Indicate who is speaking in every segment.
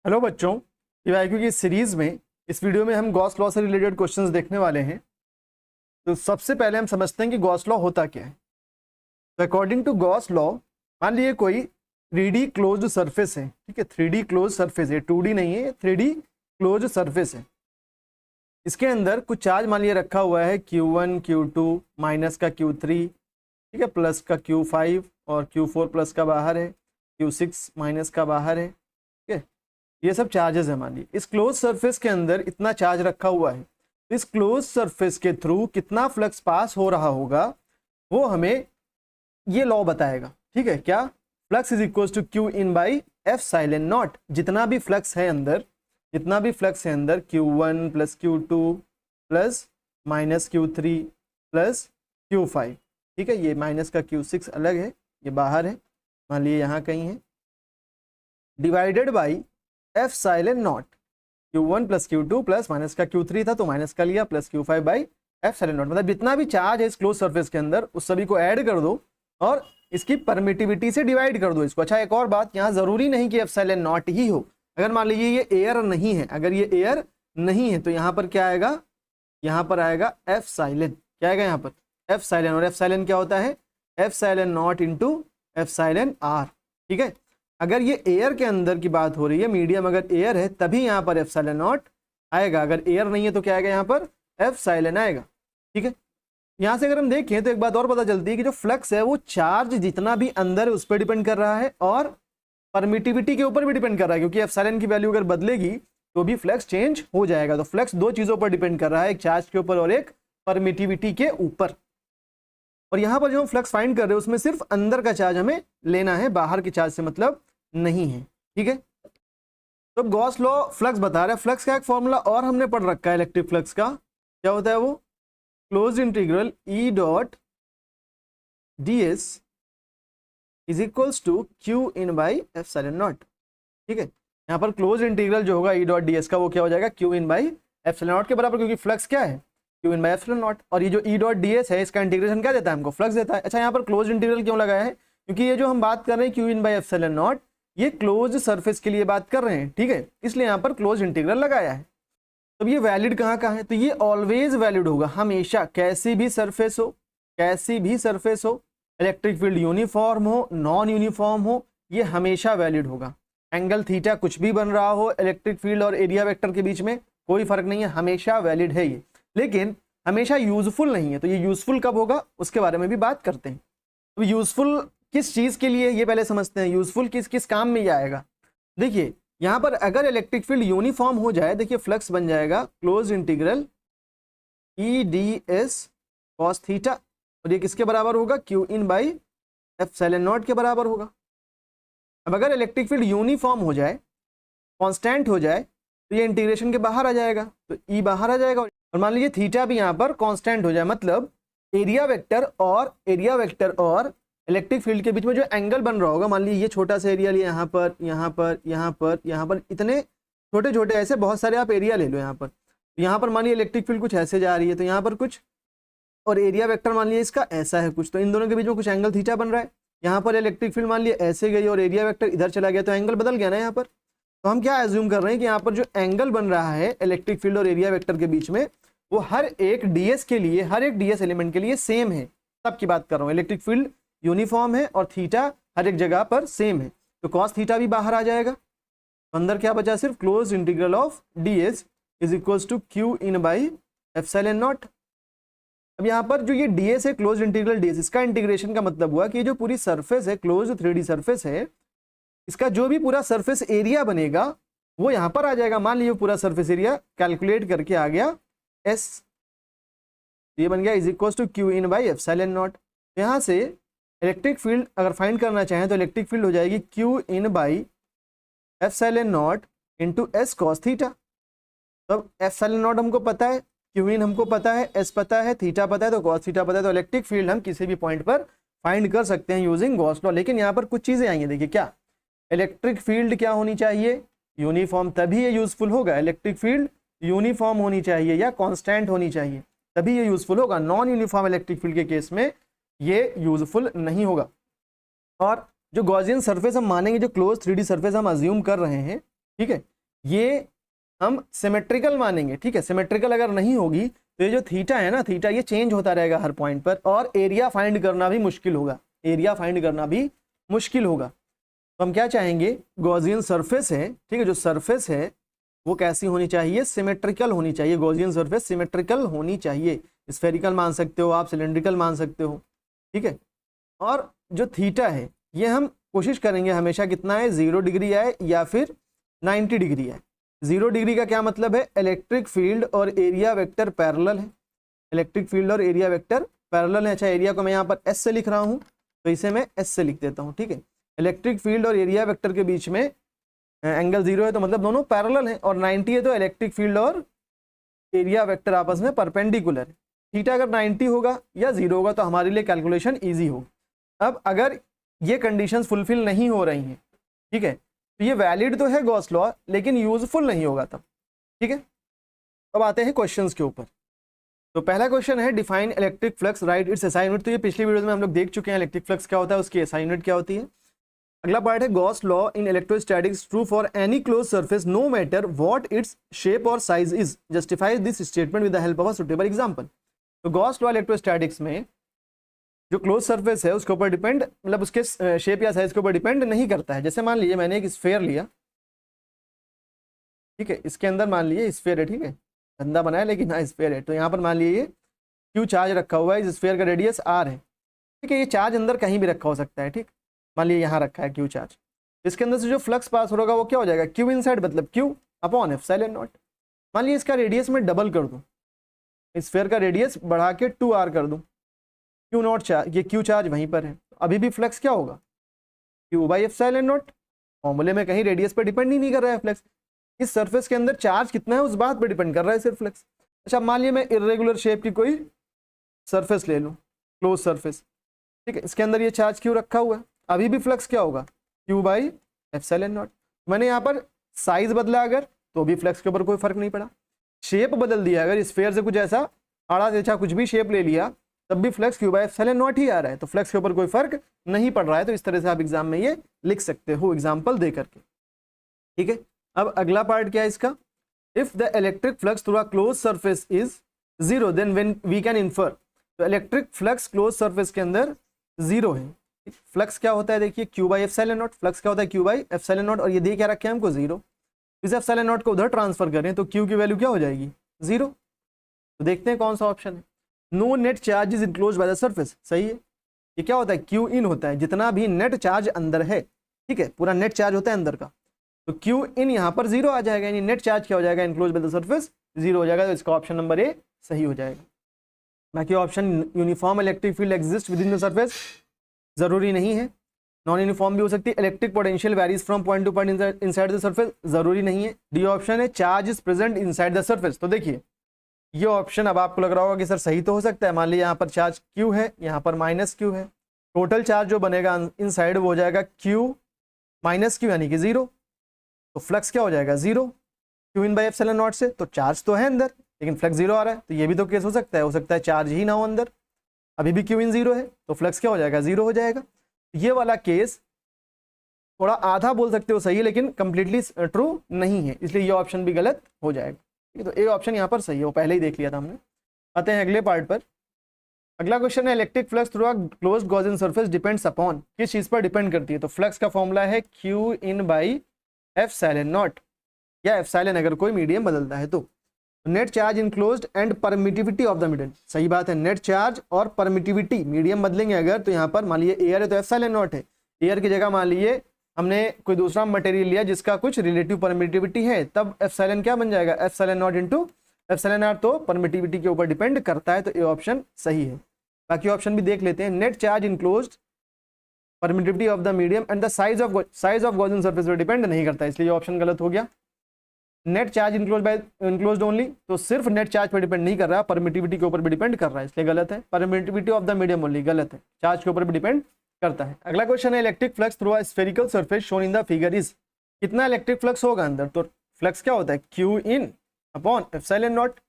Speaker 1: Hello बच्चों, PYQ की इस सीरीज में इस वीडियो में हम गॉस लॉ से रिलेटेड क्वेश्चंस देखने वाले हैं। तो सबसे पहले हम समझते हैं कि गॉस लॉ होता क्या है। तो अकॉर्डिंग टू गॉस लॉ, मान लीजिए कोई 3D क्लोज्ड सरफेस है, ठीक है। 3D क्लोज्ड सरफेस है, 2D नहीं है, 3D क्लोज्ड सरफेस है। इसके अंदर कुछ चार्ज मान लीजिए रखा हुआ है Q1 Q2 माइनस का Q3, ठीक है, प्लस का Q5 और Q4 प्लस का बाहर है, Q6 माइनस का बाहर है, ठीक है। ये सब चार्जेस है। मान लीजिए इस क्लोज सरफेस के अंदर इतना चार्ज रखा हुआ है, तो इस क्लोज सरफेस के थ्रू कितना फ्लक्स पास हो रहा होगा वो हमें ये लॉ बताएगा, ठीक है। क्या? Flux is equal to Q in by epsilon naught. जितना भी फ्लक्स है अंदर, जितना भी फ्लक्स है अंदर, Q1 plus Q2 plus minus Q3 plus Q5, ठीक है। ये माइनस का Q6 अलग है, ये बाहर है, मान लीजिए यहाँ कहीं है, divided by epsilon not. Q1 plus Q2 plus minus का Q3 था तो माइनस का लिया, plus Q5 by epsilon not. मतलब जितना भी चार्ज है इस क्लोज सरफेस के अंदर उस सभी को ऐड कर दो और इसकी परमिटिविटी से डिवाइड कर दो इसको। अच्छा, एक और बात, यहाँ जरूरी नहीं कि एफ साइलेंट नॉट ही हो। अगर मान लीजिए ये एयर नहीं है, अगर ये एयर नहीं है तो यहाँ पर क्या आएगा? यहाँ पर आएगा एफ साइलेंट। क्या आएगा यहाँ पर? Epsilon. और एफ साइलेंट क्या होता है? Epsilon naught into epsilon R, ठीक है। अगर ये एयर के अंदर की बात हो रही है, मीडियम अगर एयर है तभी यहाँ पर एफ साइलेंट नॉट आएगा, अगर एयर नहीं है तो क्या आएगा यहाँ पर? एफ साइलेंट आएगा, ठीक है। यहाँ से अगर हम देखें तो एक बात और पता चलती है कि जो फ्लक्स है वो चार्ज जितना भी अंदर है उस पर डिपेंड कर रहा है और परमिटिविटी के ऊपर भी डिपेंड कर रहा है, क्योंकि एफ साइलेंट की वैल्यू अगर बदलेगी तो भी फ्लक्स चेंज हो जाएगा। तो फ्लक्स दो चीजों पर डिपेंड कर रहा है, एक चार्ज के ऊपर और एक परमिटिविटी के ऊपर। और यहाँ पर जो हम फ्लक्स फाइंड कर रहे हैं उसमें सिर्फ अंदर का चार्ज हमें लेना है, बाहर के चार्ज से मतलब नहीं है, ठीक है। तो गॉस लॉ फ्लक्स बता रहा है। फ्लक्स का एक फॉर्मूला और हमने पढ़ रखा है इलेक्ट्रिक फ्लक्स का, क्या होता है वो? Closed integral E dot D S is equals to Q in by epsilon naught, ठीक है। यहाँ पर क्लोज इंटीग्रल जो होगा ई डॉट डी एस का वो क्या हो जाएगा? Q in by epsilon not के बराबर, क्योंकि फ्लक्स क्या है? Q in by epsilon not. और ये जो ई डॉट डी एस है इसका इंटीग्रेशन क्या देता है हमको? फ्लक्स देता है। अच्छा, यहाँ पर क्लोज इंटीग्रल क्यों लगाया है? क्योंकि ये जो हम बात कर रहे हैं Q in by epsilon not, ये क्लोज सरफेस के लिए बात कर रहे हैं, ठीक है, इसलिए यहाँ पर क्लोज इंटीग्रल लगाया है। तो ये वैलिड कहाँ का है? तो ये ऑलवेज वैलिड होगा, हमेशा, कैसी भी सरफेस हो, कैसी भी सरफेस हो, इलेक्ट्रिक फील्ड यूनिफॉर्म हो नॉन यूनिफॉर्म हो, ये हमेशा वैलिड होगा। एंगल थीटा कुछ भी बन रहा हो इलेक्ट्रिक फील्ड और एरिया वेक्टर के बीच में, कोई फर्क नहीं है, हमेशा वैलिड है ये। लेकिन हमेशा यूजफुल नहीं है। तो ये यूजफुल कब होगा उसके बारे में भी बात करते हैं। तो यूजफुल किस चीज के लिए ये पहले समझते हैं, यूजफुल किस किस काम में ये आएगा। देखिए यहाँ पर अगर इलेक्ट्रिक फील्ड यूनिफॉर्म हो जाए, देखिए फ्लक्स बन जाएगा close integral E D S cos theta, और ये किसके बराबर होगा? Q in by epsilon not के बराबर होगा। अब अगर इलेक्ट्रिक फील्ड यूनिफॉर्म हो जाए, कांस्टेंट हो जाए, तो ये इंटीग्रेशन के बाहर आ जाएगा, तो ई बाहर आ जाएगा। और मान लीजिए थीटा भी यहाँ पर कांस्टेंट हो जाए, मतलब एरिया वेक्टर और इलेक्ट्रिक फील्ड के बीच में जो एंगल बन रहा होगा, मान लीजिए ये छोटा सा एरिया लिया, यहाँ पर यहाँ पर यहाँ पर यहाँ पर, इतने छोटे छोटे ऐसे बहुत सारे आप एरिया ले लो। यहाँ पर मान लीजिए इलेक्ट्रिक फील्ड कुछ ऐसे जा रही है, तो यहाँ पर कुछ, और एरिया वेक्टर मान लीजिए इसका ऐसा है कुछ, तो इन दोनों के बीच में कुछ एंगल थीटा बन रहा है। यहाँ पर इलेक्ट्रिक फील्ड मान लीजिए ऐसे गई और एरिया वेक्टर इधर चला गया, तो एंगल बदल गया ना यहाँ पर। तो हम क्या एज्यूम कर रहे हैं कि यहाँ पर जो एंगल बन रहा है इलेक्ट्रिक फील्ड और एरिया वेक्टर के बीच में, वो हर एक डीएस के लिए, हर एक डीएस एलिमेंट के लिए सेम है। तब की बात कर रहा हूँ, इलेक्ट्रिक फील्ड यूनिफॉर्म है और थीटा हर एक जगह पर सेम है, तो कॉस थीटा भी बाहर आ जाएगा। अंदर क्या बचा? सिर्फ closed integral of D S is equals to Q in by epsilon naught. अब यहाँ पर जो ये डी एस है, क्लोज इंटीग्रल डी एस, इसका इंटीग्रेशन का मतलब हुआ कि ये जो पूरी सरफेस है, क्लोज 3D सरफेस है, इसका जो भी पूरा सरफेस एरिया बनेगा वो यहाँ पर आ जाएगा। मान लीजिए पूरा सरफेस एरिया कैलकुलेट करके आ गया एस, ये बन गया is equals to Q in by epsilon naught. यहाँ से इलेक्ट्रिक फील्ड अगर फाइंड करना चाहें तो इलेक्ट्रिक फील्ड हो जाएगी Q in by epsilon naught into S cos theta. तो एफ साइलेंट नॉट हमको पता है, क्यू इन हमको पता है, एस पता है, थीटा पता है, तो कॉस थीटा पता है। तो इलेक्ट्रिक फील्ड हम किसी भी पॉइंट पर फाइंड कर सकते हैं यूजिंग गॉस लॉ। लेकिन यहाँ पर कुछ चीजें आई हैं, देखिए क्या, इलेक्ट्रिक फील्ड क्या होनी चाहिए? यूनिफॉर्म, तभी ये यूजफुल होगा। इलेक्ट्रिक फील्ड यूनिफॉर्म होनी चाहिए या कांस्टेंट होनी चाहिए, तभी ये यूजफुल होगा। नॉन यूनिफॉर्म इलेक्ट्रिक फील्ड के केस में ये यूजफुल नहीं होगा। और जो गॉसियन सरफेस हम मानेंगे, जो क्लोज 3D सरफेस हम अज्यूम कर रहे हैं, ठीक है, ये हम सिमेट्रिकल मानेंगे, ठीक है। सिमेट्रिकल अगर नहीं होगी तो ये जो थीटा है ना, थीटा ये चेंज होता रहेगा हर पॉइंट पर, और एरिया फाइंड करना भी मुश्किल होगा, एरिया फाइंड करना भी मुश्किल होगा। तो हम क्या चाहेंगे, गॉसियन सरफेस है, ठीक है, जो सरफेस है वो कैसी होनी चाहिए, सिमेट्रिकल होनी चाहिए। गॉसियन सरफेस सिमेट्रिकल होनी चाहिए, स्फेरिकल मान सकते हो आप, सिलेंड्रिकल मान सकते हो, ठीक है। और जो थीटा है ये हम कोशिश करेंगे हमेशा कितना है, 0 डिग्री आए या फिर 90 डिग्री आए। 0 डिग्री का क्या मतलब है, इलेक्ट्रिक फील्ड और एरिया वेक्टर पैरेलल है, इलेक्ट्रिक फील्ड और एरिया वेक्टर पैरेलल है। अच्छा, एरिया को मैं यहाँ पर एस से लिख रहा हूँ तो इसे मैं एस से लिख देता हूँ, ठीक है। इलेक्ट्रिक फील्ड और एरिया वेक्टर के बीच में एंगल 0 है तो मतलब दोनों पैरेलल है, और 90 है तो इलेक्ट्रिक फील्ड और एरिया वेक्टर आपस में परपेंडिकुलर है। थीटा अगर 90 होगा या 0 होगा तो हमारे लिए कैलकुलेशन ईजी होगा। अब अगर ये कंडीशंस फुलफिल नहीं हो रही हैं, ठीक है, तो ये वैलिड तो है गॉस लॉ लेकिन यूजफुल नहीं होगा तब, ठीक है। अब आते हैं क्वेश्चंस के ऊपर। तो पहला क्वेश्चन है define electric flux, right it's SI unit. तो ये पिछली वीडियो में हम लोग देख चुके हैं इलेक्ट्रिक फ्लक्स क्या होता है, उसकी एसआई यूनिट क्या होती है। अगला पार्ट है Gauss law in electrostatics true for any close surface no matter what its shape और size is, justify this statement with the help of a suitable example. तो गॉस लॉ इलेक्ट्रोस्टैटिक्स में जो close surface है उसके ऊपर depend, मतलब उसके shape या साइज के ऊपर डिपेंड नहीं करता है। जैसे मान लीजिए मैंने एक स्फेयर लिया, ठीक है, इसके अंदर मान लीजिए स्फेयर है, ठीक है, गंदा बनाया लेकिन हाँ स्फेयर है। तो यहाँ पर मान लीजिए क्यू चार्ज रखा हुआ है, इस स्फेयर का रेडियस आर है, ठीक है। ये चार्ज अंदर कहीं भी रखा हो सकता है, ठीक। मान लीजिए यहाँ रखा है क्यू चार्ज, इसके अंदर से जो फ्लक्स पास होगा वो क्या हो जाएगा, क्यू इनसाइड मतलब क्यू अपॉन एप्सिलॉन नॉट। मान लीजिए इसका रेडियस में डबल कर दूँ, स्फेयर का रेडियस बढ़ा के 2r कर दूँ, क्यू नॉट चार्ज, ये क्यू चार्ज वहीं पर है, अभी भी फ्लक्स क्या होगा, क्यू बाई एप्सिलॉन नॉट। फॉर्मूले में कहीं रेडियस पर डिपेंड ही नहीं कर रहा है फ्लक्स, इस सरफेस के अंदर चार्ज कितना है उस बात पर डिपेंड कर रहा है सिर्फ फ्लक्स। अच्छा, मान लीजिए मैं इरेगुलर शेप की कोई सरफेस ले लूँ, क्लोज सरफेस, ठीक है, इसके अंदर ये चार्ज क्यू रखा हुआ है, अभी भी फ्लक्स क्या होगा, क्यू बाई एप्सिलॉन नॉट। मैंने यहाँ पर साइज बदला अगर तो भी फ्लक्स के ऊपर कोई फर्क नहीं पड़ा, शेप बदल दिया अगर स्फेयर से कुछ ऐसा आड़ा तिरछा कुछ भी शेप ले लिया तब भी flux q by epsilon naught ही आ रहा है, तो फ्लक्स के ऊपर कोई फर्क नहीं पड़ रहा है। तो इस तरह से आप एग्जाम में ये लिख सकते हो एग्जाम्पल दे करके, ठीक है। अब अगला पार्ट क्या है इसका, if the electric flux through a closed surface is 0 then when we can infer. तो इलेक्ट्रिक फ्लक्स क्लोज सरफेस के अंदर 0 है, फ्लक्स क्या होता है देखिए Q by epsilon naught, flux क्या होता है क्यू बाई एप्सिलॉन नॉट, और ये दे क्या रखे हैं हमको 0, इस एप्सिलॉन नॉट को उधर ट्रांसफर करें तो क्यू की वैल्यू क्या हो जाएगी 0। तो देखते हैं कौन सा ऑप्शन है, no net charge is enclose by the surface, सही है। ये क्या होता है, क्यू इन होता है, जितना भी नेट चार्ज अंदर है, ठीक है, पूरा नेट चार्ज होता है अंदर का, तो क्यू इन यहाँ पर 0 आ जाएगा, यानी नेट चार्ज क्या हो जाएगा, इनक्लोज बाय द सरफेस 0 हो जाएगा। तो इसका ऑप्शन नंबर ए सही हो जाएगा। बाकी option uniform electric field exist with in the surface जरूरी नहीं है, नॉन यूनिफॉर्म भी हो सकती है। Electric potential varies from point two point inside the surface, जरूरी नहीं है। डी ऑप्शन है charge is present inside the surface. तो देखिए ये ऑप्शन अब आपको लग रहा होगा कि सर सही तो हो सकता है, मान लीजिए यहाँ पर चार्ज क्यू है, यहाँ पर माइनस क्यू है, टोटल चार्ज जो बनेगा इनसाइड वो हो जाएगा क्यू माइनस क्यू यानी कि 0, तो फ्लक्स क्या हो जाएगा 0, Q in by epsilon naught से, तो चार्ज तो है अंदर लेकिन फ्लक्स 0 आ रहा है, तो ये भी तो केस हो सकता है चार्ज ही ना हो अंदर, अभी भी क्यू इन 0 है तो फ्लक्स क्या हो जाएगा 0 हो जाएगा। ये वाला केस थोड़ा आधा बोल सकते हो सही है लेकिन कंप्लीटली ट्रू नहीं है, इसलिए ये ऑप्शन भी गलत हो जाएगा, ठीक है। तो ए ऑप्शन यहाँ पर सही है, वो पहले ही देख लिया था हमने। आते हैं अगले पार्ट पर। अगला क्वेश्चन है electric flux through a closed Gaussian surface depends upon, किस चीज पर डिपेंड करती है। तो फ्लक्स का फॉर्मूला है q in by epsilon not, या एप्सिलॉन अगर कोई मीडियम बदलता है तो। Net charge enclosed and permittivity of the medium, सही बात है, नेट चार्ज और परमिटिविटी मीडियम बदलेंगे अगर, तो यहाँ पर मान लीजिए एयर है तो एप्सिलॉन नॉट है, एयर की जगह मान लीजिए हमने कोई दूसरा मटेरियल लिया जिसका कुछ रिलेटिव परमिटिविटी है, तब एप्सिलॉन क्या बन जाएगा epsilon not into epsilon r, तो परमिटिविटी के ऊपर डिपेंड करता है, तो ये ऑप्शन सही है। बाकी ऑप्शन भी देख लेते हैं, net charge enclosed permittivity of the medium and the size of Gaussian surface पर डिपेंड नहीं करता, इसलिए ऑप्शन गलत हो गया। नेट चार्ज इनक्लोज्ड ओनली, तो सिर्फ नेट चार्ज पर डिपेंड नहीं कर रहा, परमिटिविटी के ऊपर भी डिपेंड कर रहा है, इसलिए गलत है। Permittivity of the medium only गलत है, चार्ज के ऊपर भी डिपेंड करता है। अगला क्वेश्चन है electric flux through a spherical surface shown in the figure is, कितना इलेक्ट्रिक फ्लक्स होगा अंदर, तो फ्लक्स क्या होता है q in upon epsilon not,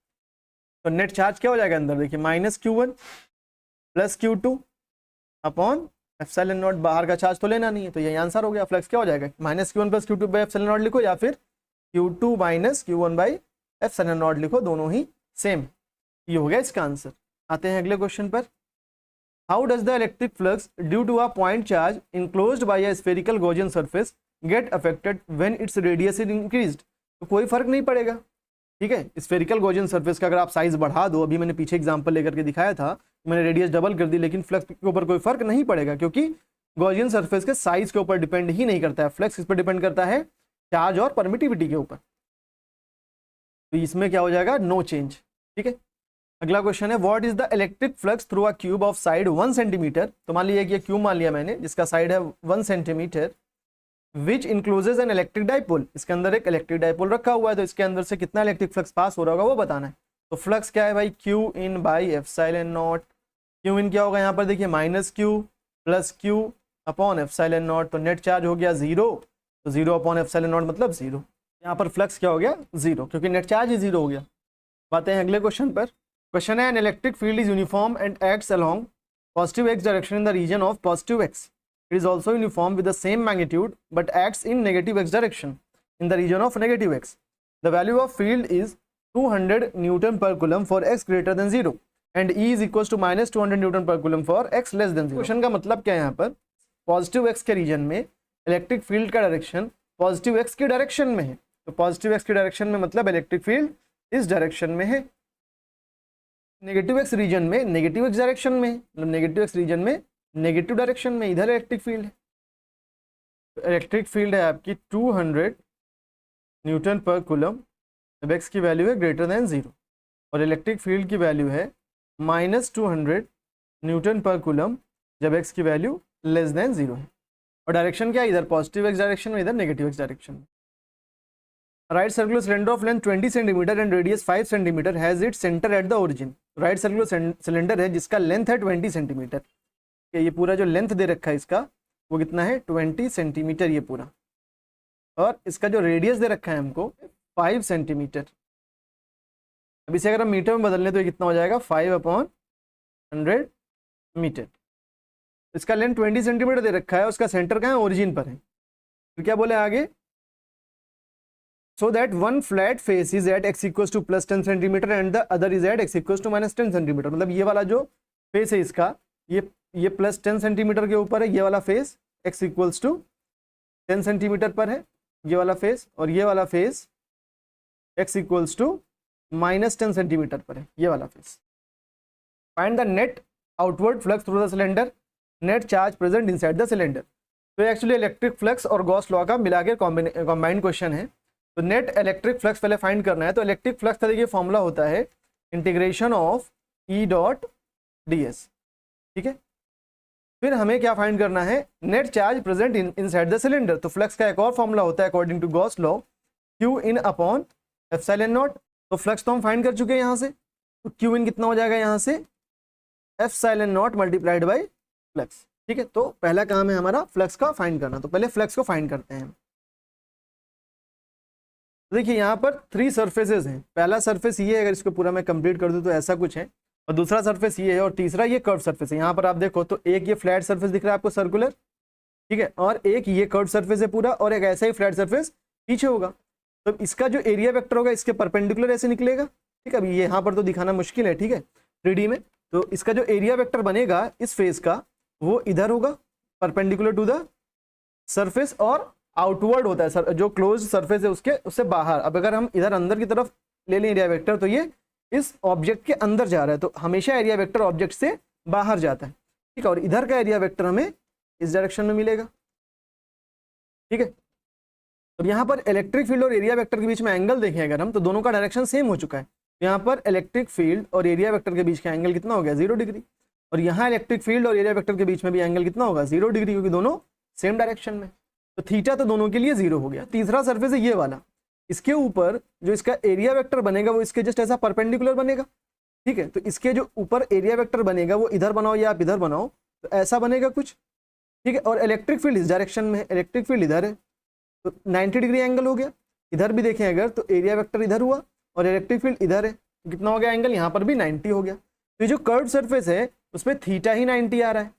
Speaker 1: तो नेट चार्ज क्या हो जाएगा अंदर देखिए minus q one plus q two upon epsilon naught, बाहर का चार्ज तो लेना नहीं है, तो यही आंसर हो गया। फ्लक्स क्या हो जाएगा minus q one plus q two by epsilon naught लिखो, या फिर Q2 minus Q1 by epsilon naught लिखो, दोनों ही सेम। ये हो गया इसका आंसर। आते हैं अगले क्वेश्चन पर। How does the electric flux due to a point charge enclosed by a spherical Gaussian surface get affected when its radius is increased? तो कोई फर्क नहीं पड़ेगा, ठीक है। स्फेरिकल गॉसियन सरफेस का अगर आप साइज बढ़ा दो, अभी मैंने पीछे एग्जांपल लेकर के दिखाया था, मैंने रेडियस डबल कर दी, लेकिन फ्लक्स के ऊपर कोई फर्क नहीं पड़ेगा, क्योंकि गॉसियन सरफेस के साइज के ऊपर डिपेंड ही नहीं करता है। फ्लक्स इस पर डिपेंड करता है चार्ज और परमिटिविटी के ऊपर। तो इसमें क्या हो जाएगा, नो चेंज, ठीक है। अगला क्वेश्चन है, what is the electric flux through a cube of side 1 centimetre? तो मान लीजिए कि ये क्यूब मान लिया मैंने, जिसका साइड है 1 centimetre, which encloses an electric dipole. इसके अंदर एक इलेक्ट्रिक डाइपोल रखा हुआ है, तो इसके अंदर से कितना इलेक्ट्रिक फ्लक्स पास हो रहा होगा वो बताना है। तो फ्लक्स क्या है भाई, q in by epsilon naught. Q in क्या होगा यहाँ पर देखिए, minus q plus q upon epsilon not. तो नेट चार्ज हो गया 0, तो 0 अपॉन एप्सिलॉन नॉट मतलब 0। यहाँ पर फ्लक्स क्या हो गया, 0, क्योंकि नेट चार्ज ही 0 हो गया। बातें हैं अगले क्वेश्चन पर। क्वेश्चन है, an electric field is uniform and acts along positive x direction in the region of positive x. It is also uniform with the same magnitude but acts in negative x direction in the region of negative x. The value of field is 200 Newton per coulomb for x greater than 0 and E is equals to minus 200 Newton per coulomb for x less than 0. Question का मतलब क्या है, यहाँ पर positive x के reason में electric field का direction positive x के डायरेक्शन में है। तो पॉजिटिव x के डायरेक्शन में मतलब इलेक्ट्रिक फील्ड इस डायरेक्शन में है। नेगेटिव x रीजन में नेगेटिव x डायरेक्शन में, मतलब नेगेटिव x रीजन में नेगेटिव डायरेक्शन में, इधर इलेक्ट्रिक फील्ड है। तो इलेक्ट्रिक फील्ड है आपकी 200 न्यूटन पर कूलम जब x की वैल्यू है ग्रेटर देन 0, और इलेक्ट्रिक फील्ड की वैल्यू है माइनस 200 न्यूटन पर कूलम जब x की वैल्यू लेस देन 0 है। और डायरेक्शन क्या है, इधर पॉजिटिव x डायरेक्शन में, इधर नेगेटिव x डायरेक्शन में। Right circular cylinder of length 20 centimetre and radius 5 centimetre has it centre at the origin. Right circular cylinder है जिसका लेंथ है 20 सेंटीमीटर। ये पूरा जो लेंथ दे रखा है इसका वो कितना है, 20 सेंटीमीटर ये पूरा, और इसका जो रेडियस दे रखा है हमको 5 सेंटीमीटर। अब इसे अगर हम मीटर में बदल लें तो ये कितना हो जाएगा, 5/100 मीटर। इसका लेंथ 20 सेंटीमीटर दे रखा है, उसका सेंटर कहाँ है, ओरिजिन पर है। फिर क्या बोले आगे, so that one flat face is at x equals to plus 10 centimetre and the other is at x equals to minus 10 centimetre. मतलब ये वाला जो फेस है इसका, ये प्लस 10 सेंटीमीटर के ऊपर है, ये वाला face x equals to 10 centimetre पर है ये वाला फेस, और ये वाला face x equals to minus 10 centimetre पर है ये वाला face. Find the net outward flux through the cylinder, net charge present inside the cylinder. तो एक्चुअली इलेक्ट्रिक फ्लक्स और गॉस लॉ का मिला के कॉम्बाइंड क्वेश्चन है। तो नेट इलेक्ट्रिक फ्लक्स पहले फाइंड करना है। तो इलेक्ट्रिक फ्लक्स का देखिए फॉर्मूला होता है integration of E dot ds, ठीक है। फिर हमें क्या फाइंड करना है, net charge present inside the cylinder. तो फ्लक्स का एक और फॉर्मूला होता है according to Gauss law, q in upon epsilon not. तो फ्लक्स तो हम फाइंड कर चुके हैं यहाँ से, तो क्यू इन कितना हो जाएगा यहाँ से, epsilon not multiplied by flux, ठीक है। तो पहला काम है हमारा फ्लक्स का फाइंड करना, तो पहले फ्लक्स को फाइंड करते हैं। देखिए यहाँ पर 3 सरफेसेस हैं। पहला सरफेस ये है, अगर इसको पूरा मैं कंप्लीट कर दूँ तो ऐसा कुछ है, और दूसरा सरफेस ये है, और तीसरा ये कर्व सरफेस है। यहाँ पर आप देखो तो एक ये फ्लैट सरफेस दिख रहा है आपको सर्कुलर, ठीक है, और एक ये कर्व सरफेस है पूरा, और एक ऐसा ही फ्लैट सरफेस पीछे होगा। तो इसका जो एरिया वेक्टर होगा इसके परपेंडिकुलर ऐसे निकलेगा, ठीक है। अभी ये यहाँ पर तो दिखाना मुश्किल है, ठीक है, 3D में। तो इसका जो एरिया वेक्टर बनेगा इस फेस का वो इधर होगा परपेंडिकुलर टू द सरफेस, और आउटवर्ड होता है जो क्लोज सरफेस है उससे बाहर। अब अगर हम इधर अंदर की तरफ ले लें एरिया वेक्टर, तो ये इस ऑब्जेक्ट के अंदर जा रहा है, तो हमेशा एरिया वेक्टर ऑब्जेक्ट से बाहर जाता है, ठीक है। और इधर का एरिया वेक्टर हमें इस डायरेक्शन में मिलेगा, ठीक है। अब यहाँ पर इलेक्ट्रिक फील्ड और एरिया वेक्टर के बीच में एंगल देखें अगर हम, तो दोनों का डायरेक्शन सेम हो चुका है। यहाँ पर इलेक्ट्रिक फील्ड और एरिया वेक्टर के बीच का एंगल कितना हो गया, 0 डिग्री। और यहाँ इलेक्ट्रिक फील्ड और एरिया वेक्टर के बीच में भी एंगल कितना होगा, 0 डिग्री, क्योंकि दोनों सेम डायरेक्शन में। तो थीटा तो दोनों के लिए 0 हो गया। तीसरा सरफेस है ये वाला, इसके ऊपर जो इसका एरिया वेक्टर बनेगा वो इसके जस्ट ऐसा परपेंडिकुलर बनेगा, ठीक है। तो इसके जो ऊपर एरिया वेक्टर बनेगा वो इधर बनाओ या आप इधर बनाओ, तो ऐसा बनेगा कुछ, ठीक है। और इलेक्ट्रिक फील्ड इस डायरेक्शन में है, इलेक्ट्रिक फील्ड इधर है, तो 90 डिग्री एंगल हो गया। इधर भी देखें अगर तो एरिया वेक्टर इधर हुआ और इलेक्ट्रिक फील्ड इधर है, तो कितना हो गया एंगल, यहाँ पर भी 90 हो गया। तो ये जो कर्व सरफेस है उसमें थीटा ही 90 आ रहा है,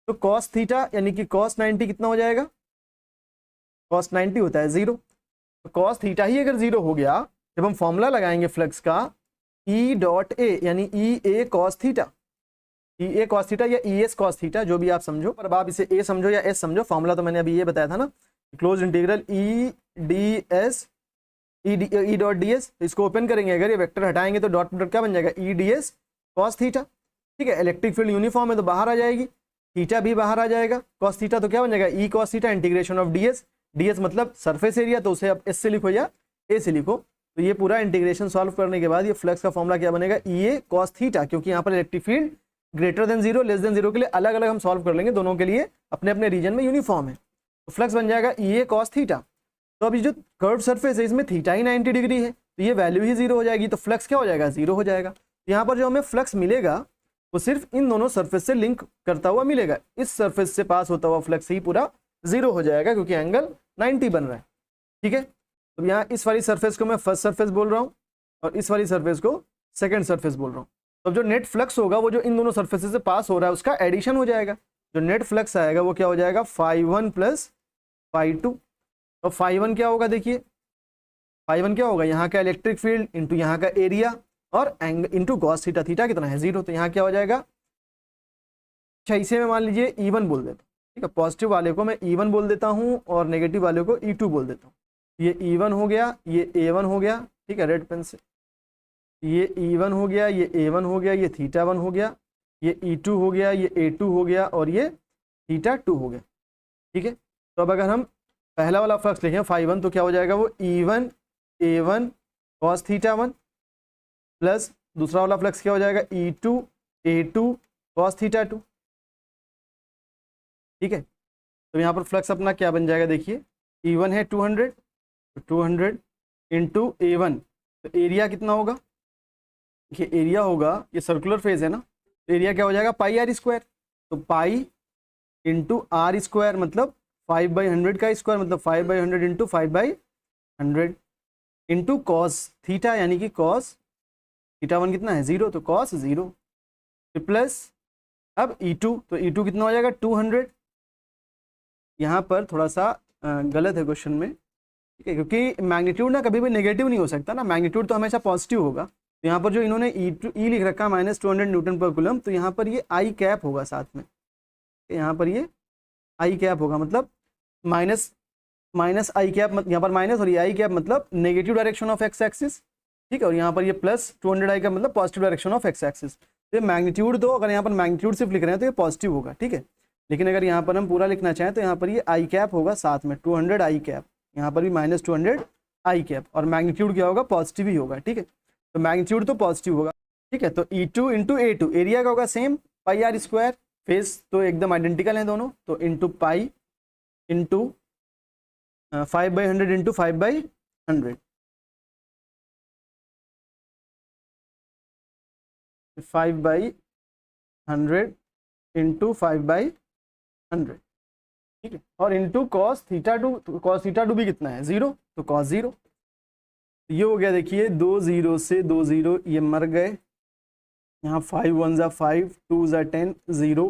Speaker 1: तो कॉस थीटा यानी कि कॉस 90 कितना हो जाएगा, कॉस 90 होता है 0। तो कॉस थीटा ही अगर जीरो हो गया, जब हम फॉर्मूला लगाएंगे फ्लक्स का ई डॉट ए यानी ई ए कॉस थीटा, ई ए कॉस थीटा या ई एस कॉस थीटा, जो भी आप समझो, पर अब आप इसे ए समझो या एस समझो, फॉर्मूला तो मैंने अभी ये बताया था ना, close integral E D S E dot D S. इसको ओपन करेंगे, अगर ये वेक्टर हटाएंगे तो डॉट प्रोडक्ट क्या बन जाएगा, E D S cos theta. ठीक है, इलेक्ट्रिक फील्ड यूनिफॉर्म है तो बाहर आ जाएगी, थीटा भी बाहर आ जाएगा, कॉस थीटा तो क्या बन जाएगा, E cos theta integration of D S. D S मतलब सरफेस एरिया, तो उसे आप एस से लिखो या ए से लिखो। तो ये पूरा इंटीग्रेशन सॉल्व करने के बाद ये फ्लक्स का फॉर्मूला क्या बनेगा, ई ए कॉस थीटा, क्योंकि यहाँ पर electric field greater than zero less than zero के लिए अलग अलग हम सॉल्व कर लेंगे, दोनों के लिए अपने अपने रीजन में यूनिफॉर्म है। तो फ्लक्स बन जाएगा ई ए कॉस थीटा। तो अभी जो कर्व सरफेस है इसमें थीटा ही 90 डिग्री है, तो ये वैल्यू ही जीरो हो जाएगी, तो फ्लक्स क्या हो जाएगा, जीरो हो जाएगा। तो यहाँ पर जो हमें फ्लक्स मिलेगा वो सिर्फ इन दोनों सरफेस से लिंक करता हुआ मिलेगा, इस सरफेस से पास होता हुआ फ्लक्स ही पूरा जीरो हो जाएगा, क्योंकि एंगल 90 बन रहा है। ठीक है, तो यहाँ इस वाली सरफेस को मैं फर्स्ट सरफेस बोल रहा हूँ और इस वाली सरफेस को सेकंड सरफेस बोल रहा हूँ। तो जो नेट फ्लक्स होगा वो जो इन दोनों सरफेसेस से पास हो रहा है उसका एडिशन हो जाएगा, जो नेट फ्लक्स आएगा वो क्या हो जाएगा, φ1 प्लस φ2। तो φ1 क्या होगा, देखिए φ1 क्या होगा, यहाँ का इलेक्ट्रिक फील्ड इंटू यहाँ का एरिया और angle into Gauss theta, theta कितना है, जीरो, तो यहाँ क्या हो जाएगा, अच्छा इसे मैं मान लीजिए E1 बोल देता हूँ। ठीक है, पॉजिटिव वाले को मैं E1 बोल देता हूँ और नेगेटिव वाले को E2 बोल देता हूँ। ये E1 हो गया, ये A1 हो गया, ठीक है, रेड पेन से, ये E1 हो गया, ये A1 हो गया, ये θ1 हो गया, ये E2 हो गया, ये A2 हो गया और ये θ2 हो गया। ठीक है, तो अब अगर हम पहला वाला फ्लक्स लिखें φ1 तो क्या हो जाएगा, वो E1 A1 cos θ1 प्लस दूसरा वाला फ्लक्स क्या हो जाएगा, E2 A2 cos θ2। ठीक है, तो यहाँ पर फ्लक्स अपना क्या बन जाएगा, देखिए E1 है 200, तो 200 इंटू A1, तो एरिया कितना होगा, देखिए एरिया होगा, ये सर्कुलर फेज है ना, तो एरिया क्या हो जाएगा, पाई आर स्क्वायर, तो पाई इंटू आर स्क्वायर मतलब 5/100 का स्क्वायर, मतलब 5/100 इंटू 5/100 इंटू कॉस थीटा, यानी कि कॉस θ1 कितना है, जीरो, तो कॉस जीरो, प्लस अब E2, तो E2 कितना हो जाएगा 200। यहाँ पर थोड़ा सा गलत है क्वेश्चन में, ठीक है, क्योंकि मैग्नीट्यूड ना कभी भी नेगेटिव नहीं हो सकता ना, मैग्नीट्यूड तो हमेशा पॉजिटिव होगा। तो यहाँ पर जो इन्होंने E लिख रखा है -200 न्यूटन पर कूलम, तो यहाँ पर ये आई कैप होगा साथ में, यहाँ पर ये आई कैप होगा, मतलब माइनस आई कैप, यहाँ पर माइनस और ये आई कैप मतलब negative direction of x axis. ठीक है, और यहाँ पर ये प्लस 200 आई का मतलब positive direction of x axis. तो ये मैग्नीट्यूड, तो अगर यहाँ पर मैग्नीट्यूड सिर्फ लिख रहे हैं तो ये पॉजिटिव होगा। ठीक है, लेकिन अगर यहाँ पर हम पूरा लिखना चाहें तो यहाँ पर ये आई कैप होगा साथ में 200 आई कैप, यहाँ पर भी -200 आई कैप, और मैग्नीट्यूड क्या होगा, पॉजिटिव ही होगा। ठीक है, तो मैग्नीट्यूड तो पॉजिटिव होगा। ठीक है, तो E2 इंटू A2, एरिया का होगा same pi r square, face तो एकदम आइडेंटिकल हैं दोनों, तो into pi into 5/100 into 5/100, 5/100 into 5/100। ठीक है, और इंटू कॉस θ2, तो कॉस θ2 भी कितना है, जीरो, तो कॉस जीरो। ये हो गया, देखिए 2 0 से 2 0 ये मर गए, यहाँ 5 1 ज़ा 5, 2 ज़ा 10 0,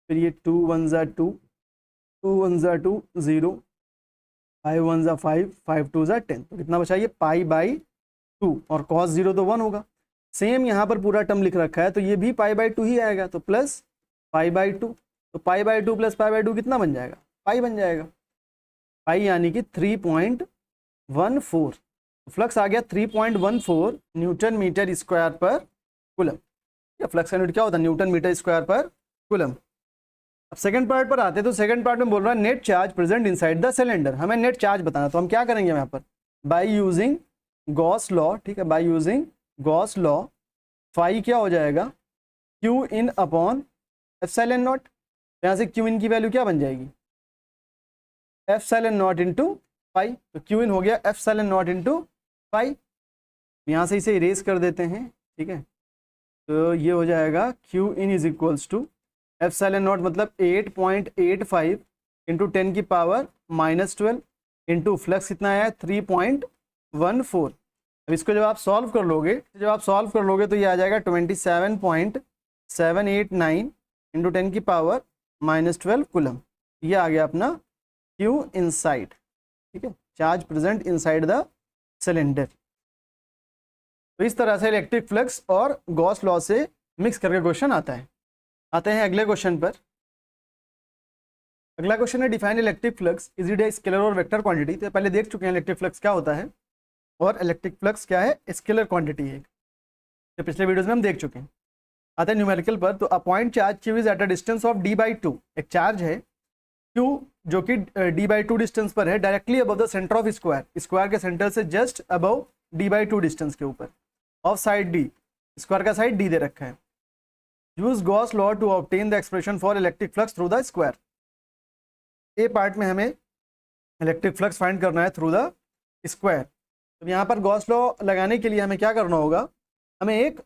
Speaker 1: फिर ये 2 1 ज़ा 2, 2 1 ज़ा 2 0, 5 1 ज़ा 5, 5 2 ज़ा 10, तो कितना बचा, ये π/2, और cos 0 तो 1 होगा। सेम यहाँ पर पूरा टर्म लिख रखा है, तो ये भी π/2 ही आएगा, तो प्लस π/2, तो π/2 प्लस π/2 कितना बन जाएगा, पाई बन जाएगा, पाई यानी कि 3.14। फ्लक्स आ गया 3.14 न्यूटन मीटर स्क्वायर पर कूलम, या फ्लक्स का यूनिट क्या होता है, न्यूटन मीटर स्क्वायर पर कूलम। अब सेकंड पार्ट पर आते हैं, तो सेकंड पार्ट में बोल रहा है net charge present inside the cylinder, हमें नेट चार्ज बताना, तो हम क्या करेंगे यहाँ पर, बाय यूजिंग गॉस लॉ। ठीक है, by using Gauss law, phi क्या हो जाएगा, q in upon epsilon not, यहाँ से क्यू इन की वैल्यू क्या बन जाएगी, एप्सिलॉन नॉट इंटू पाई, तो क्यू इन हो गया एप्सिलॉन नॉट इंटू पाई। यहाँ से इसे इरेज कर देते हैं। ठीक है, तो ये हो जाएगा q in is equals to epsilon not मतलब 8.85 इंटू 10 की पावर -12 इंटू फ्लक्स कितना आया 3.14। अब इसको जब आप सॉल्व कर लोगे तो ये आ जाएगा 27.789 इंटू 10 की पावर -12 कूलम। ये आ गया अपना क्यू इनसाइड। ठीक है, charge present inside the cylinder. तो इस तरह से इलेक्ट्रिक फ्लक्स और गॉस लॉ से मिक्स करके क्वेश्चन आता है। आते हैं अगले क्वेश्चन पर। अगला क्वेश्चन है define electric flux, is it a scalar और वेक्टर क्वांटिटी। तो पहले देख चुके हैं इलेक्ट्रिक फ्लक्स क्या होता है और इलेक्ट्रिक फ्लक्स क्या है, स्केलर क्वांटिटी है, तो पिछले वीडियोस में हम देख चुके हैं। आते हैं न्यूमेरिकल पर। तो अ point charge q is at a distance of d/2। एक चार्ज है q जो कि d/2 डिस्टेंस पर है, directly above the centre of square, square के सेंटर से जस्ट अबव d/2 डिस्टेंस के ऊपर, ऑफ साइड d, स्क्वायर का साइड d दे रखा है। Use Gauss law to obtain the expression for electric flux through the square. A part में हमें इलेक्ट्रिक फ्लक्स फाइंड करना है थ्रू द स्क्वायर। तो यहाँ पर गॉस लॉ लगाने के लिए हमें क्या करना होगा, हमें एक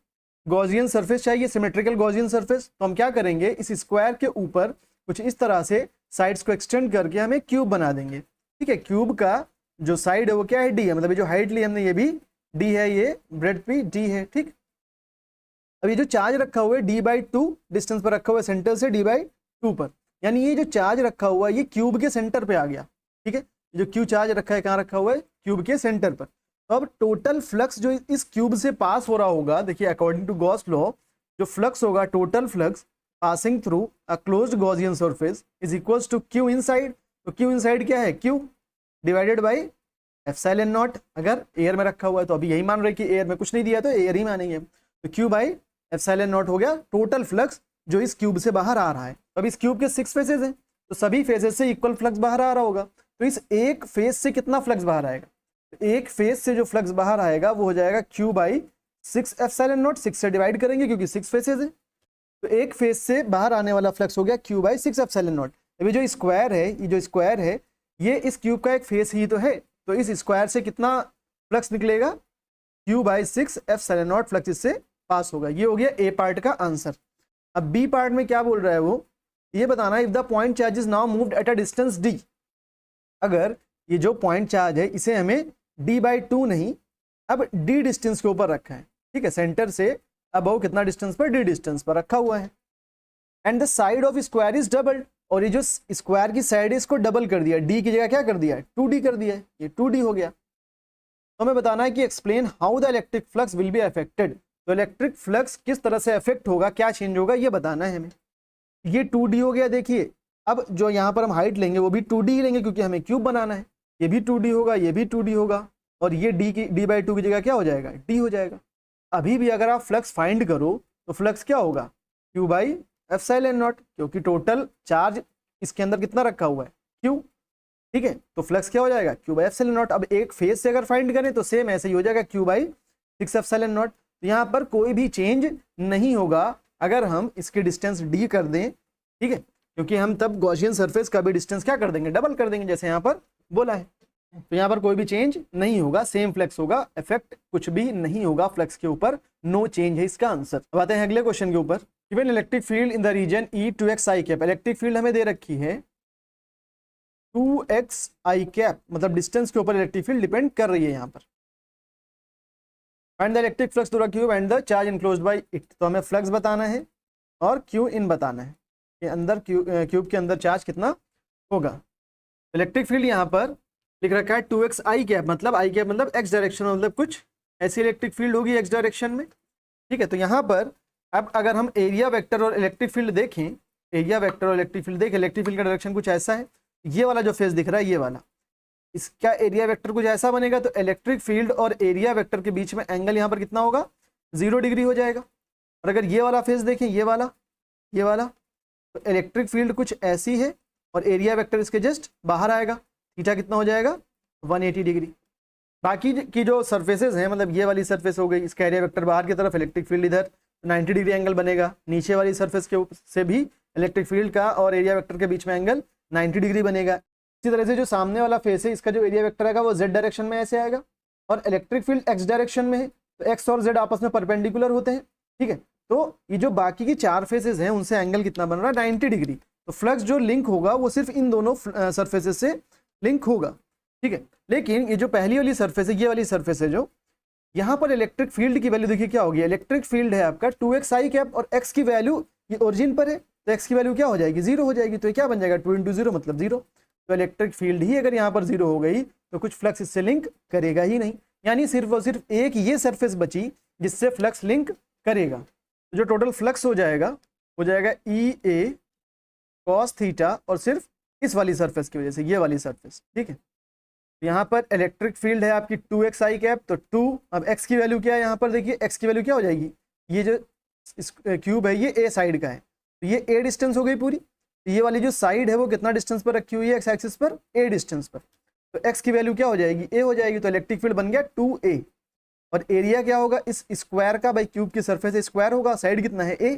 Speaker 1: गॉसियन सरफेस चाहिए, सिमेट्रिकल गॉसियन सरफेस। तो हम क्या करेंगे, इस स्क्वायर के ऊपर कुछ इस तरह से साइड्स को एक्सटेंड करके हमें क्यूब बना देंगे। ठीक है, क्यूब का जो साइड है वो क्या है, डी है, मतलब ये जो हाइट ली हमने ये भी डी है, ये ब्रेड्थ भी डी है। ठीक, अब ये जो चार्ज रखा हुआ है d/2 डिस्टेंस पर रखा हुआ है सेंटर से d/2 पर, यानी ये जो चार्ज रखा हुआ है ये क्यूब के सेंटर पे आ गया। ठीक है, जो क्यू चार्ज रखा है कहाँ रखा हुआ है, क्यूब के सेंटर पर। तो अब टोटल फ्लक्स जो इस क्यूब से पास हो रहा होगा, देखिए अकॉर्डिंग टू गॉस लॉ जो फ्लक्स होगा, total flux passing through a closed Gaussian surface is equals to q inside. तो क्यू इनसाइड क्या है, q divided by epsilon not. अगर एयर में रखा हुआ है तो अभी यही मान रहे कि एयर में कुछ नहीं दिया तो एयर ही मानेंगे, तो क्यू बाई एप्सिलॉन नॉट हो गया टोटल फ्लक्स जो इस क्यूब से बाहर आ रहा है। अब इस क्यूब के 6 फेसेस हैं, तो सभी फेसेस से इक्वल फ्लक्स बाहर आ रहा होगा। तो इस एक फेस से कितना फ्लक्स बाहर आएगा, तो एक फेस से जो फ्लक्स बाहर आएगा वो हो जाएगा क्यू बाई 6 एप्सिलॉन नॉट। 6 से डिवाइड करेंगे क्योंकि 6 फेसेस है, तो एक फेस से बाहर आने वाला फ्लक्स हो गया क्यू बाई 6 एप्सिलॉन नॉट। अभी जो स्क्वायर है, ये जो स्क्वायर है ये इस क्यूब का एक फेस ही तो है, तो इस स्क्वायर से कितना फ्लक्स निकलेगा, Q by 6 epsilon naught flux इससे पास होगा। ये हो गया ए पार्ट का आंसर। अब बी पार्ट में क्या बोल रहा है वो, ये बताना है if the point charge is now moved at a distance D. अगर ये जो पॉइंट चार्ज है इसे हमें d/2 नहीं, अब d डिस्टेंस के ऊपर रखा है। ठीक है, सेंटर से अबव कितना डिस्टेंस पर, d डिस्टेंस पर रखा हुआ है। And the side of square is doubled, और ये जो स्क्वायर की साइड है इसको डबल कर दिया, d की जगह क्या कर दिया है, 2d कर दिया है, ये 2d हो गया। तो हमें बताना है कि explain how the electric flux will be affected. तो इलेक्ट्रिक फ्लक्स किस तरह से अफेक्ट होगा, क्या चेंज होगा, ये बताना है हमें। ये 2d हो गया, देखिए अब जो यहाँ पर हम हाइट लेंगे वो भी 2d ही लेंगे क्योंकि हमें क्यूब बनाना है। ये भी 2d होगा, ये भी 2d होगा, और ये d/2 की जगह क्या हो जाएगा, d हो जाएगा। अभी भी अगर आप फ्लक्स फाइंड करो तो फ्लक्स क्या होगा, q बाई एप्सिलॉन नॉट, क्योंकि टोटल चार्ज इसके अंदर कितना रखा हुआ है, q। ठीक है, तो फ्लक्स क्या हो जाएगा, q बाई एप्सिलॉन नॉट। अब एक फेस से अगर फाइंड करें तो सेम ऐसे ही हो जाएगा, q बाई 6 एप्सिलॉन नॉट। तो यहाँ पर कोई भी चेंज नहीं होगा अगर हम इसकी डिस्टेंस d कर दें। ठीक है, क्योंकि हम तब गॉसियन सरफेस का भी डिस्टेंस क्या कर देंगे, डबल कर देंगे, जैसे यहाँ पर बोला है। तो यहाँ पर कोई भी चेंज नहीं होगा, सेम फ्लक्स होगा, इफेक्ट कुछ भी नहीं होगा फ्लक्स के ऊपर, नो चेंज है इसका आंसर। अब आते हैं अगले क्वेश्चन के ऊपर। Given electric field in the region E 2x i cap. Electric field हमें दे रखी है 2x i कैप, मतलब डिस्टेंस के ऊपर इलेक्ट्रिक फील्ड डिपेंड कर रही है यहाँ पर। Find the electric flux through the cube and the charge enclosed bye it. तो हमें फ्लक्स बताना है और क्यू इन बताना है, ये अंदर क्यूब के अंदर चार्ज कितना होगा। इलेक्ट्रिक फील्ड यहाँ पर लिख रखा है 2x i कैप, मतलब i कैप मतलब x डायरेक्शन में, मतलब कुछ ऐसी इलेक्ट्रिक फील्ड होगी x डायरेक्शन में। ठीक है, तो यहाँ पर अब अगर हम एरिया वेक्टर और इलेक्ट्रिक फील्ड देखें, एरिया वेक्टर और इलेक्ट्रिक फील्ड देखें, इलेक्ट्रिक फील्ड का डायरेक्शन कुछ ऐसा है, ये वाला जो फेस दिख रहा है ये वाला, इसका एरिया वेक्टर कुछ ऐसा बनेगा। तो इलेक्ट्रिक फील्ड और एरिया वेक्टर के बीच में एंगल यहाँ पर कितना होगा, 0 डिग्री हो जाएगा। और अगर ये वाला फेस देखें, ये वाला, तो इलेक्ट्रिक फील्ड कुछ ऐसी है और एरिया वेक्टर इसके जस्ट बाहर आएगा, थीटा कितना हो जाएगा, 180 डिग्री। बाकी की जो सरफेसेस हैं, मतलब ये वाली सरफेस हो गई, इसका एरिया वेक्टर बाहर की तरफ, इलेक्ट्रिक फील्ड इधर, 90 डिग्री एंगल बनेगा। नीचे वाली सरफेस के से भी इलेक्ट्रिक फील्ड का और एरिया वेक्टर के बीच में एंगल 90 डिग्री बनेगा। इसी तरह से जो सामने वाला फेस है, इसका जो एरिया वेक्टर आएगा वो z डायरेक्शन में ऐसे आएगा, और इलेक्ट्रिक फील्ड x डायरेक्शन में है, तो x और z आपस में परपेंडिकुलर होते हैं। ठीक है, तो ये जो बाकी की 4 फेसेस हैं उनसे एंगल कितना बन रहा है, 90 डिग्री। तो फ्लक्स जो लिंक होगा वो सिर्फ इन दोनों सरफेसेस से लिंक होगा। ठीक है, लेकिन ये जो पहली वाली सरफेस है, ये वाली सरफेस है, जो यहाँ पर इलेक्ट्रिक फील्ड की वैल्यू देखिए क्या होगी। इलेक्ट्रिक फील्ड है आपका 2x i कैप, और x की वैल्यू ये ओरिजिन पर है, तो x की वैल्यू क्या हो जाएगी, 0 हो जाएगी। तो ये क्या बन जाएगा, 2 × 0 मतलब 0। तो इलेक्ट्रिक फील्ड ही अगर यहाँ पर 0 हो गई तो कुछ फ्लक्स इससे लिंक करेगा ही नहीं, यानी सिर्फ और सिर्फ एक ये सरफेस बची जिससे फ्लक्स लिंक करेगा। तो जो टोटल फ्लक्स हो जाएगा ई ए कॉस थीटा, और सिर्फ इस वाली सरफेस की वजह से, ये वाली सरफेस, ठीक है। यहाँ पर इलेक्ट्रिक फील्ड है आपकी 2x i कैप, तो 2, अब x की वैल्यू क्या है यहाँ पर देखिए, x की वैल्यू क्या हो जाएगी, ये जो इस क्यूब है ये a साइड का है, तो ये a डिस्टेंस हो गई पूरी। तो ये वाली जो साइड है वो कितना डिस्टेंस पर रखी हुई है, x एक्सिस पर a डिस्टेंस पर, तो x की वैल्यू क्या हो जाएगी, a हो जाएगी। तो इलेक्ट्रिक फील्ड बन गया 2a, और एरिया क्या होगा इस स्क्वायर का, भाई क्यूब की सरफेस स्क्वायर होगा, साइड कितना है a,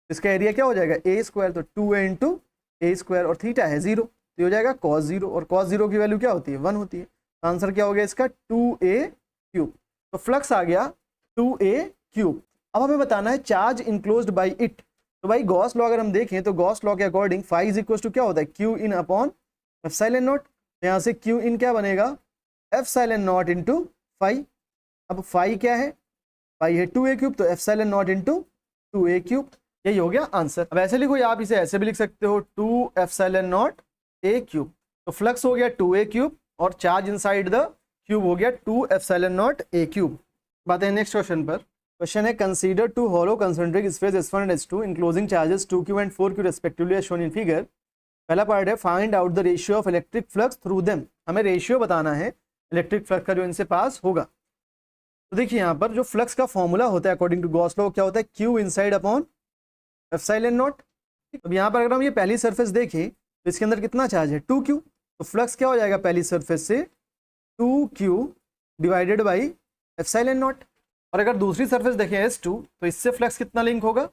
Speaker 1: इसका एरिया क्या हो जाएगा a स्क्वायर, तो 2a इंटू a स्क्वायर, और थीटा है 0, तो हो जाएगा cos 0, और cos 0 की वैल्यू क्या होती है 1 होती है। आंसर क्या हो गया इसका 2a क्यूब। तो फ्लक्स आ गया 2a क्यूब। अब हमें बताना है चार्ज इनक्लोज्ड बाय इट। तो भाई गॉस लॉ अगर हम देखें तो गॉस लॉ के according phi is equal to क्या होता है, q in upon epsilon not. यहाँ से क्यू इन क्या बनेगा, एप्सिलॉन नॉट इंटू फाई। अब फाई क्या है, फाई है 2a क्यूब, तो epsilon not into 2a cube, यही हो गया आंसर। अब ऐसे लिखो, आप इसे ऐसे भी लिख सकते हो 2 एप्सिलॉन नॉट a क्यूब। तो फ्लक्स हो गया 2a क्यूब, और चार्ज इनसाइड द क्यूब हो गया 2 एप्सिलॉन नॉट a क्यूब। बात है नेक्स्ट क्वेश्चन पर। क्वेश्चन है consider 2 hollow concentric spheres S1 and S2 enclosing charges 2q and 4q respectively as shown in figure। पहला पार्ट है find out the ratio of electric flux through them. हमें ratio बताना है electric flux का जो इनसे पास होगा। तो देखिए यहाँ पर जो फ्लक्स का फॉर्मूला होता है अकॉर्डिंग टू गॉस लॉ क्या होता है, Q inside upon epsilon not. अब यहाँ पर अगर हम ये पहली सरफेस देखें तो इसके अंदर कितना चार्ज है 2q, तो फ्लक्स क्या हो जाएगा पहली सरफेस से 2q divided by epsilon not. और अगर दूसरी सरफेस देखें S2 तो इससे फ्लक्स कितना लिंक होगा,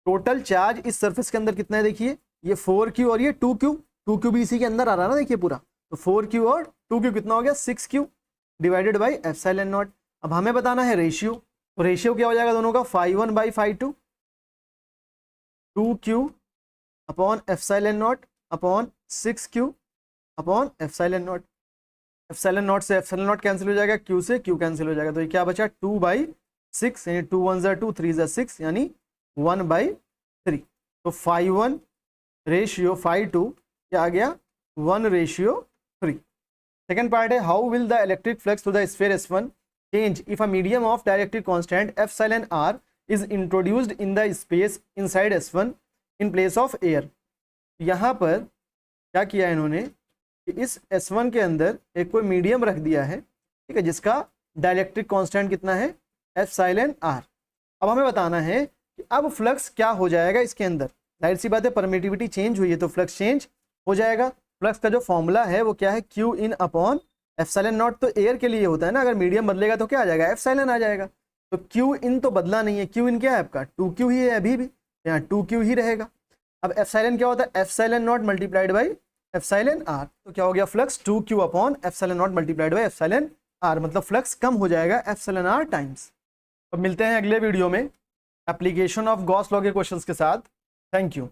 Speaker 1: टोटल चार्ज इस सरफेस के अंदर कितना है देखिए, ये 4q और ये 2q भी इसी के अंदर आ रहा है ना देखिए पूरा, तो 4q और 2q कितना हो गया 6q divided by epsilon not. अब हमें बताना है रेशियो, तो रेशियो क्या हो जाएगा दोनों का, φ1 by φ2, 2q upon epsilon naught upon 6q upon epsilon naught. Epsilon naught से एप्सिलॉन नॉट कैंसिल हो जाएगा, q से q कैंसिल हो जाएगा, तो ये क्या बचा 2/6, यानी 2 1 2 3 6, यानी 1/3। तो φ1 रेशियो φ2 क्या आ गया 1/3। सेकेंड पार्ट है how will the electric flux through the sphere S1 change if a medium of dielectric constant epsilon r is introduced in the space inside S1 in place of air. यहाँ पर क्या किया इन्होंने कि इस S1 के अंदर एक कोई मीडियम रख दिया है, ठीक है, जिसका डाइलेक्ट्रिक कांस्टेंट कितना है एप्सिलॉन r। अब हमें बताना है कि अब फ्लक्स क्या हो जाएगा इसके अंदर, जाहिर सी बात है परमिटिविटी चेंज हुई है तो फ्लक्स चेंज हो जाएगा। फ्लक्स का जो फॉर्मूला है वो क्या है, q in upon epsilon not, तो एयर के लिए होता है ना, अगर मीडियम बदलेगा तो क्या आ जाएगा एप्सिलॉन आ जाएगा। तो क्यू इन तो बदला नहीं है, क्यू इन क्या है आपका 2q ही है अभी भी, यहाँ 2q ही रहेगा। अब एप्सिलॉन क्या होता है, epsilon not multiplied by epsilon r, तो क्या हो गया flux 2q upon epsilon not multiplied by epsilon r, मतलब फ्लक्स कम हो जाएगा एप्सिलॉन r टाइम्स। अब मिलते हैं अगले वीडियो में एप्लीकेशन ऑफ गॉस लॉ के क्वेश्चंस के साथ। Thank you.